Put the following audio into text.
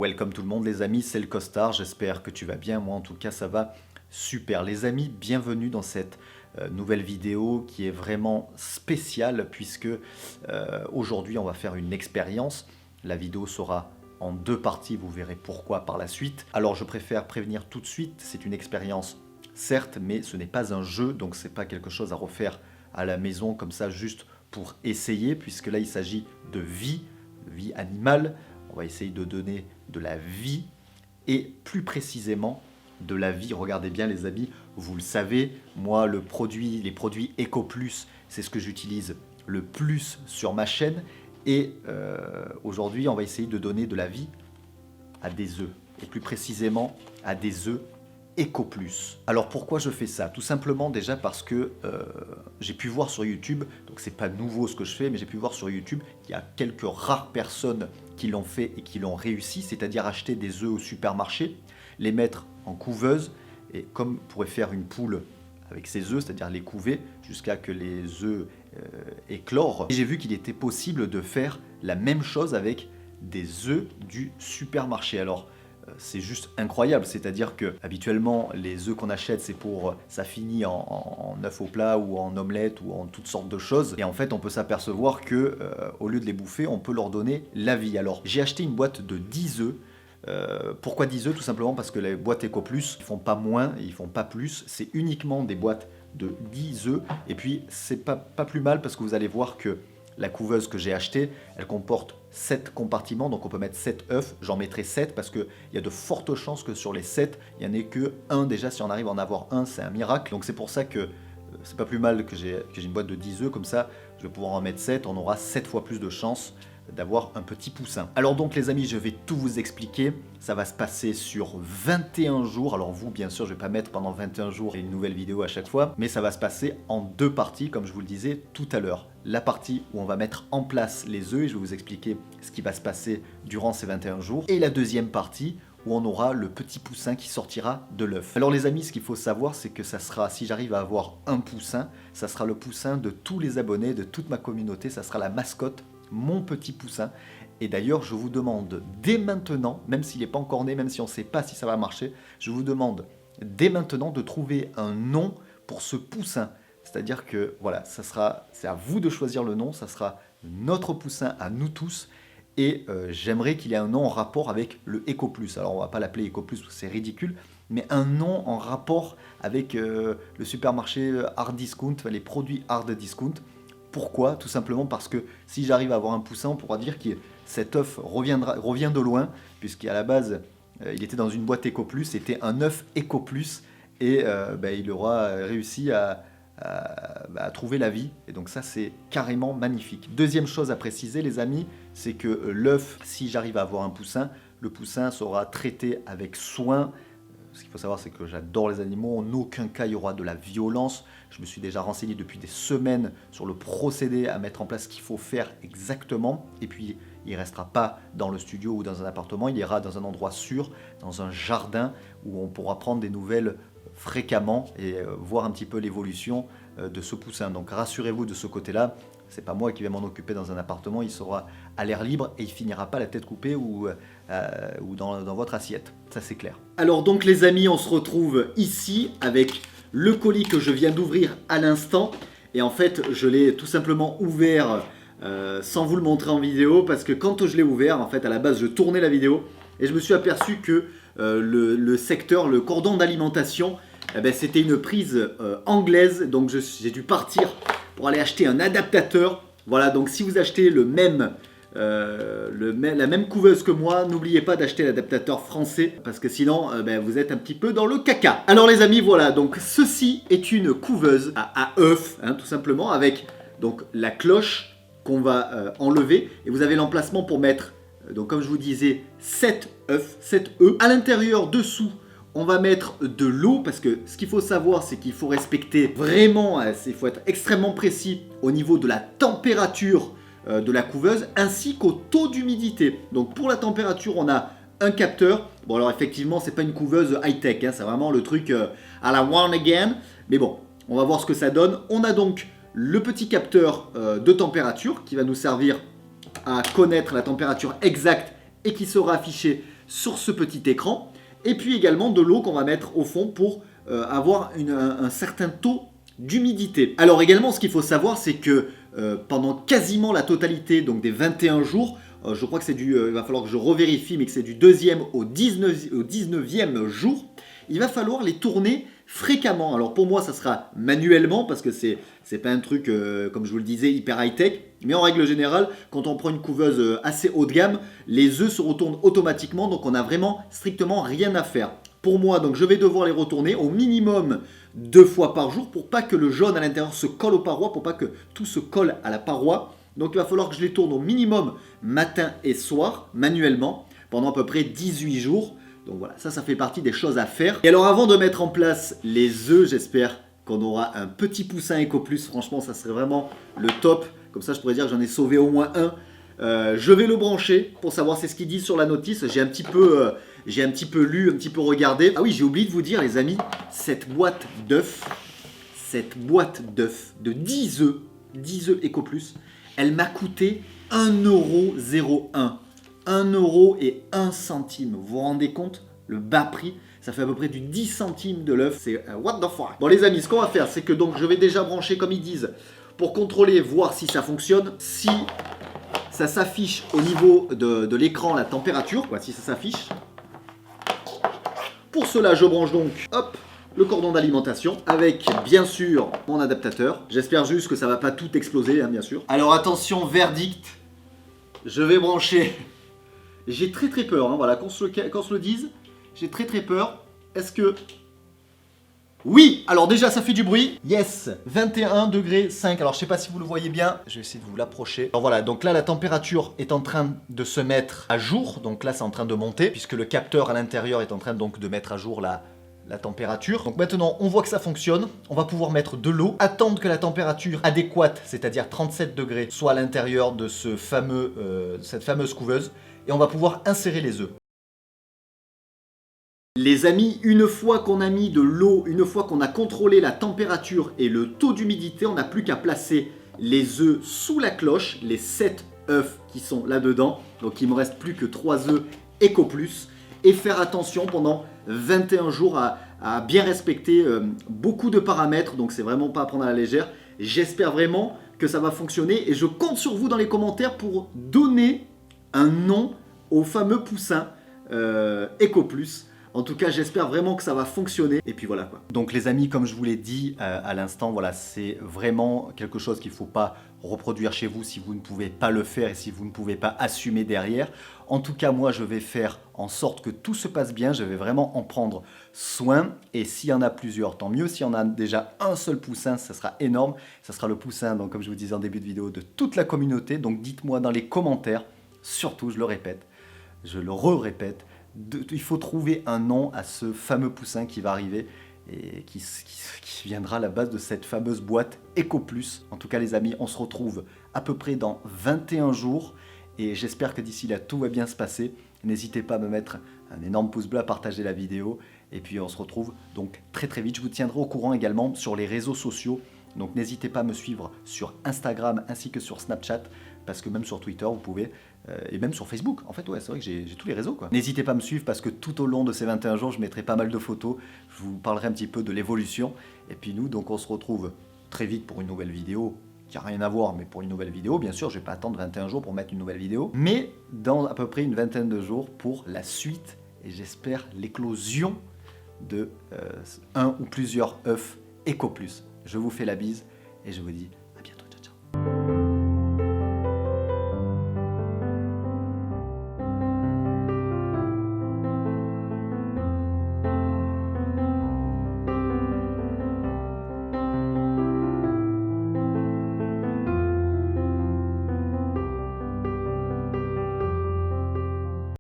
Welcome tout le monde les amis, c'est le Costard, j'espère que tu vas bien, moi en tout cas ça va super. Les amis, bienvenue dans cette nouvelle vidéo qui est vraiment spéciale puisque aujourd'hui on va faire une expérience. La vidéo sera en deux parties, vous verrez pourquoi par la suite. Alors je préfère prévenir tout de suite, c'est une expérience certes, mais ce n'est pas un jeu, donc c'est pas quelque chose à refaire à la maison comme ça juste pour essayer, puisque là il s'agit de vie animale. On va essayer de donner de la vie et plus précisément de la vie. Regardez bien les amis, vous le savez, moi les produits EcoPlus, c'est ce que j'utilise le plus sur ma chaîne. Et aujourd'hui, on va essayer de donner de la vie à des œufs, et plus précisément à des œufs EcoPlus. Alors pourquoi je fais ça? Tout simplement déjà parce que j'ai pu voir sur YouTube, donc c'est pas nouveau ce que je fais, mais j'ai pu voir sur YouTube qu'il y a quelques rares personnes qui l'ont fait et qui l'ont réussi, c'est-à-dire acheter des œufs au supermarché, les mettre en couveuse, et comme pourrait faire une poule avec ses œufs, c'est-à-dire les couver jusqu'à que les œufs éclorent. Et j'ai vu qu'il était possible de faire la même chose avec des œufs du supermarché. Alors c'est juste incroyable, c'est-à-dire que habituellement les œufs qu'on achète c'est pour ça finit en œuf au plat ou en omelette ou en toutes sortes de choses, et en fait on peut s'apercevoir que au lieu de les bouffer on peut leur donner la vie. Alors j'ai acheté une boîte de 10 œufs. Pourquoi 10 œufs? Tout simplement parce que les boîtes EcoPlus ils font pas moins et ils font pas plus, c'est uniquement des boîtes de 10 œufs, et puis c'est pas plus mal parce que vous allez voir que la couveuse que j'ai achetée, elle comporte 7 compartiments, donc on peut mettre 7 œufs, j'en mettrai 7 parce qu'il y a de fortes chances que sur les 7, il n'y en ait que un déjà. Si on arrive à en avoir un, c'est un miracle. Donc c'est pour ça que c'est pas plus mal que j'ai une boîte de 10 œufs, comme ça je vais pouvoir en mettre 7, on aura 7 fois plus de chances d'avoir un petit poussin. Alors donc les amis, je vais tout vous expliquer. Ça va se passer sur 21 jours. Alors vous, bien sûr, je vais pas mettre pendant 21 jours une nouvelle vidéo à chaque fois, mais ça va se passer en deux parties, comme je vous le disais tout à l'heure. La partie où on va mettre en place les œufs, et je vais vous expliquer ce qui va se passer durant ces 21 jours. Et la deuxième partie où on aura le petit poussin qui sortira de l'œuf. Alors les amis, ce qu'il faut savoir, c'est que ça sera, si j'arrive à avoir un poussin, ça sera le poussin de tous les abonnés, de toute ma communauté, ça sera la mascotte, mon petit poussin. Et d'ailleurs je vous demande dès maintenant, même s'il n'est pas encore né, même si on ne sait pas si ça va marcher, je vous demande dès maintenant de trouver un nom pour ce poussin. C'est-à-dire que voilà, c'est à vous de choisir le nom, ça sera notre poussin à nous tous. Et j'aimerais qu'il ait un nom en rapport avec le EcoPlus. Alors on va pas l'appeler EcoPlus parce que c'est ridicule, mais un nom en rapport avec le supermarché hard discount, les produits hard discount. Pourquoi? Tout simplement parce que si j'arrive à avoir un poussin, on pourra dire que cet œuf revient de loin, puisqu'à la base, il était dans une boîte EcoPlus, c'était un œuf EcoPlus, et il aura réussi à trouver la vie. Et donc ça, c'est carrément magnifique. Deuxième chose à préciser, les amis, c'est que l'œuf, si j'arrive à avoir un poussin, le poussin sera traité avec soin. Ce qu'il faut savoir, c'est que j'adore les animaux. En aucun cas, il y aura de la violence. Je me suis déjà renseigné depuis des semaines sur le procédé à mettre en place, ce qu'il faut faire exactement. Et puis, il ne restera pas dans le studio ou dans un appartement. Il ira dans un endroit sûr, dans un jardin, où on pourra prendre des nouvelles fréquemment et voir un petit peu l'évolution de ce poussin. Donc, rassurez-vous de ce côté-là. C'est pas moi qui vais m'en occuper dans un appartement, il sera à l'air libre et il finira pas la tête coupée ou dans votre assiette, ça c'est clair. Alors donc les amis, on se retrouve ici avec le colis que je viens d'ouvrir à l'instant, et en fait je l'ai tout simplement ouvert sans vous le montrer en vidéo, parce que quand je l'ai ouvert, en fait à la base je tournais la vidéo et je me suis aperçu que le secteur, le cordon d'alimentation, c'était une prise anglaise, donc j'ai dû partir pour aller acheter un adaptateur. Voilà, donc si vous achetez la même couveuse que moi, n'oubliez pas d'acheter l'adaptateur français, parce que sinon vous êtes un petit peu dans le caca. Alors les amis, voilà, donc ceci est une couveuse à œufs, tout simplement, avec donc la cloche qu'on va enlever, et vous avez l'emplacement pour mettre, donc comme je vous disais, 7 œufs, 7 œufs. À l'intérieur, dessous, on va mettre de l'eau, parce que ce qu'il faut savoir, c'est qu'il faut respecter vraiment, il faut être extrêmement précis au niveau de la température de la couveuse, ainsi qu'au taux d'humidité. Donc pour la température, on a un capteur. Bon alors effectivement, c'est pas une couveuse high-tech, c'est vraiment le truc à la one again. Mais bon, on va voir ce que ça donne. On a donc le petit capteur de température qui va nous servir à connaître la température exacte et qui sera affiché sur ce petit écran. Et puis également de l'eau qu'on va mettre au fond pour avoir un certain taux d'humidité. Alors également, ce qu'il faut savoir, c'est que pendant quasiment la totalité donc des 21 jours, je crois que c'est il va falloir que je revérifie, mais que c'est du 2e au 19e jour, il va falloir les tourner fréquemment. Alors pour moi, ça sera manuellement, parce que c'est pas un truc, comme je vous le disais, hyper high-tech. Mais en règle générale, quand on prend une couveuse assez haut de gamme, les œufs se retournent automatiquement, donc on n'a vraiment strictement rien à faire. Pour moi, donc je vais devoir les retourner au minimum 2 fois par jour pour pas que le jaune à l'intérieur se colle aux parois, pour pas que tout se colle à la paroi. Donc il va falloir que je les tourne au minimum matin et soir, manuellement, pendant à peu près 18 jours. Donc voilà, ça fait partie des choses à faire. Et alors avant de mettre en place les œufs, j'espère qu'on aura un petit poussin EcoPlus. Franchement, ça serait vraiment le top. Comme ça, je pourrais dire que j'en ai sauvé au moins un. Je vais le brancher pour savoir c'est ce qu'ils disent sur la notice. J'ai un petit peu lu, un petit peu regardé. Ah oui, j'ai oublié de vous dire les amis, cette boîte d'œufs de 10 œufs EcoPlus, elle m'a coûté 1,01 €. 1 € et 1 centime. Vous vous rendez compte? Le bas prix, ça fait à peu près du 10 centimes de l'œuf. C'est what the fuck. Bon les amis, ce qu'on va faire, c'est que donc je vais déjà brancher comme ils disent pour contrôler, voir si ça fonctionne. Si ça s'affiche au niveau de l'écran, la température, quoi, si ça s'affiche. Pour cela, je branche donc, hop, le cordon d'alimentation avec, bien sûr, mon adaptateur. J'espère juste que ça va pas tout exploser, hein, bien sûr. Alors attention, verdict, je vais brancher. J'ai très peur, hein, voilà, qu'on se le dise, j'ai très peur. Est-ce que... Oui, alors déjà ça fait du bruit. Yes, 21 degrés 5. Alors je sais pas si vous le voyez bien, je vais essayer de vous l'approcher. Alors voilà, donc là la température est en train de se mettre à jour. Donc là c'est en train de monter puisque le capteur à l'intérieur est en train donc de mettre à jour la température. Donc maintenant on voit que ça fonctionne. On va pouvoir mettre de l'eau, attendre que la température adéquate, c'est-à-dire 37 degrés, soit à l'intérieur de cette fameuse couveuse. Et on va pouvoir insérer les œufs. Les amis, une fois qu'on a mis de l'eau, une fois qu'on a contrôlé la température et le taux d'humidité, on n'a plus qu'à placer les œufs sous la cloche, les 7 œufs qui sont là-dedans. Donc il ne me reste plus que 3 œufs EcoPlus. Et faire attention pendant 21 jours à bien respecter beaucoup de paramètres. Donc c'est vraiment pas à prendre à la légère. J'espère vraiment que ça va fonctionner. Et je compte sur vous dans les commentaires pour donner un nom au fameux poussin EcoPlus. En tout cas, j'espère vraiment que ça va fonctionner. Et puis voilà quoi. Donc les amis, comme je vous l'ai dit à l'instant, voilà, c'est vraiment quelque chose qu'il ne faut pas reproduire chez vous si vous ne pouvez pas le faire et si vous ne pouvez pas assumer derrière. En tout cas, moi, je vais faire en sorte que tout se passe bien. Je vais vraiment en prendre soin. Et s'il y en a plusieurs, tant mieux. S'il y en a déjà un seul poussin, ça sera énorme. Ça sera le poussin, donc, comme je vous disais en début de vidéo, de toute la communauté. Donc dites-moi dans les commentaires, surtout, je le répète, je le répète, il faut trouver un nom à ce fameux poussin qui va arriver et qui viendra à la base de cette fameuse boîte EcoPlus. En tout cas les amis, on se retrouve à peu près dans 21 jours et j'espère que d'ici là tout va bien se passer. N'hésitez pas à me mettre un énorme pouce bleu, à partager la vidéo et puis on se retrouve donc très vite. Je vous tiendrai au courant également sur les réseaux sociaux. Donc n'hésitez pas à me suivre sur Instagram ainsi que sur Snapchat, parce que même sur Twitter vous pouvez, et même sur Facebook, en fait ouais c'est vrai que j'ai tous les réseaux quoi. N'hésitez pas à me suivre parce que tout au long de ces 21 jours je mettrai pas mal de photos, je vous parlerai un petit peu de l'évolution, et puis nous donc on se retrouve très vite pour une nouvelle vidéo, qui n'a rien à voir, mais pour une nouvelle vidéo, bien sûr je vais pas attendre 21 jours pour mettre une nouvelle vidéo, mais dans à peu près une vingtaine de jours pour la suite, et j'espère l'éclosion de un ou plusieurs œufs EcoPlus. Je vous fais la bise et je vous dis